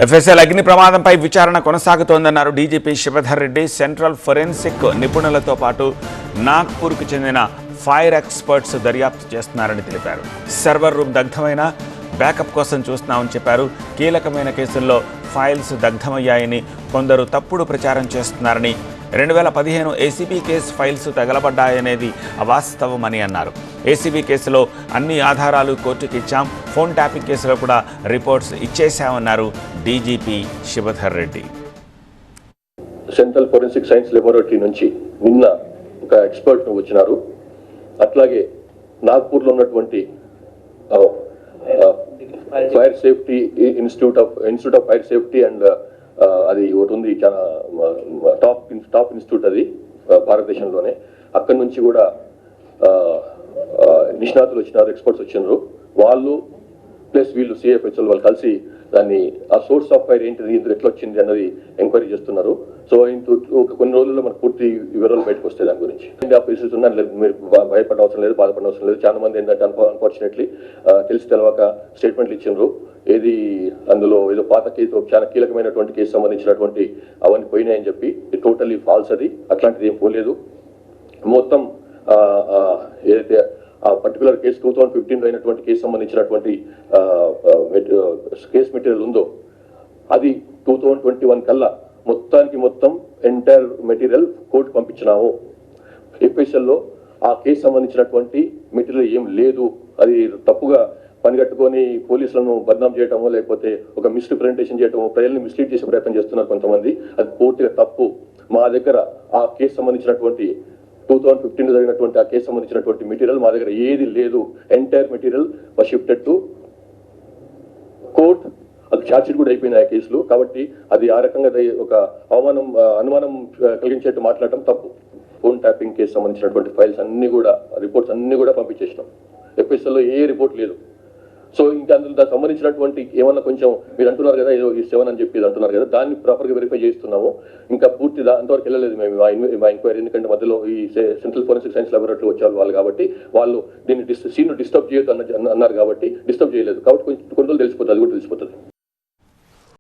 FSL అగ్ని ప్రమాదంపై విచారణ కొనసాగుతోందన్నారు DGP Shivdhar Reddy. Central forensic నిపుణులతో పాటు నాగ్పూర్కు చెందిన ఫైర్ ఎక్స్పర్ట్స్ దర్యాప్తు చేస్తున్నారని తెలిపారు. సర్వర్ రూమ్ దగ్ధమైన బ్యాకప్ కోసం చూస్తున్నామని చెప్పారు. కీలకమైన కేసుల్లో ఫైల్స్ దగ్ధమయ్యాయని, కొందరు తప్పుడు ప్రచారం చేస్తున్నారని, 2015 ఏసీబీ కేసు ఫైల్స్ తగలబడ్డాయనేది అవాస్తవమని అన్నారు. ఏసీబీ కేసులో అన్ని ఆధారాలు కోర్టుకి ఇచ్చాం, ఫోన్ ట్యాపింగ్ కేసులో కూడా రిపోర్ట్స్ ఇచ్చేశామన్నారు DGP Shivdhar Reddy. Central forensic science laboratory నుంచి నిన్న ఒక ఎక్స్పర్ట్ వచ్చినారు. అట్లాగే నాగ్పూర్లో ఉన్నటువంటి fire safety institute of fire safety and అది ఒకటి ఉంది, చాలా టాప్ ఇన్స్టిట్యూట్ అది భారతదేశంలోనే. అక్కడి నుంచి కూడా నిష్ణాతులు వచ్చినారు, ఎక్స్పర్ట్స్ వచ్చినారు. వాళ్ళు ప్లస్ వీళ్ళు సిఎఫ్హెచ్ఎల్ వాళ్ళు కలిసి దాన్ని ఆ సోర్స్ ఆఫ్ ఫైర్ ఏంటిది, ఇందులో ఎట్లా వచ్చింది అన్నది ఎంక్వైరీ చేస్తున్నారు. సో కొన్ని రోజుల్లో మనకు పూర్తి వివరాలు బయటకు వస్తాయి దాని గురించి. ఆ పరిస్థితి ఉందని మీరు భయపడ అవసరం లేదు, బాధపడిన అవసరం లేదు. చాలా మంది ఏంటంటే అన్ఫార్చునేట్లీ తెలిసి తెలవక స్టేట్మెంట్లు ఇచ్చినారు. ఏది అందులో ఏదో పాత కేసు, చాలా కీలకమైనటువంటి కేసు సంబంధించినటువంటి అవన్నీ పోయినాయని చెప్పి టోటల్లీ ఫాల్స్. అది అట్లాంటిది ఏం పోలేదు. మొత్తం ఏదైతే ఆ పర్టికులర్ కేసు 2015లో అయినటువంటి కేసు సంబంధించినటువంటి కేసు మెటీరియల్ ఉందో అది 2021 కల్లా మొత్తం ఎంటైర్ మెటీరియల్ కోర్టు పంపించినాము. ఎఫ్ఎస్ఎల్లో ఆ కేసు సంబంధించినటువంటి మెటీరియల్ ఏం లేదు. అది తప్పుగా పనిగట్టుకొని పోలీసులను బద్నాం చేయటమో, లేకపోతే ఒక మిస్రిప్రజెంటేషన్ చేయటమో, ప్రజల్ని మిస్లీడ్ చేసే ప్రయత్నం చేస్తున్నారు కొంతమంది. అది పూర్తిగా తప్పు. మా దగ్గర ఆ కేసు సంబంధించినటువంటి 2015 జరిగినటువంటి ఆ కేసు సంబంధించినటువంటి మెటీరియల్ మా దగ్గర ఏది లేదు. Entire material was shifted to court. అది ఛార్జ్షీట్ కూడా అయిపోయినాయి ఆ కేసులు. కాబట్టి అది ఆ రకంగా ఒక అనుమానం కలిగించేట్టు మాట్లాడటం తప్పు. ఫోన్ ట్యాపింగ్ కేసు సంబంధించినటువంటి ఫైల్స్ అన్ని కూడా, రిపోర్ట్స్ అన్ని కూడా పంపించేసినాం. ఎఫ్ఎస్ఎల్లో ఏ రిపోర్ట్ లేదు. సో ఇంకా అందులో దానికి సంబంధించినటువంటి ఏమన్నా కొంచెం మీరు అంటున్నారు కదా, ఏదో ఈ 7 అని చెప్పి అంటున్నారు కదా, దాన్ని ప్రాపర్గా వెరిఫై చేస్తున్నాము. ఇంకా పూర్తి అంతవరకు వెళ్ళలేదు మేము మా ఎంక్వైరీ. ఎందుకంటే మధ్యలో ఈ సెంట్రల్ ఫోరెన్సిక్ సైన్స్ లాబొరేటరీ వచ్చారు వాళ్ళు, కాబట్టి వాళ్ళు దీన్ని సీన్ డిస్టర్బ్ చేయొద్దు అన్నారు, కాబట్టి డిస్టర్బ్ చేయలేదు. కాబట్టి కొన్ని రోజులు తెలిసిపోతుంది, అది కూడా తెలిసిపోతుంది.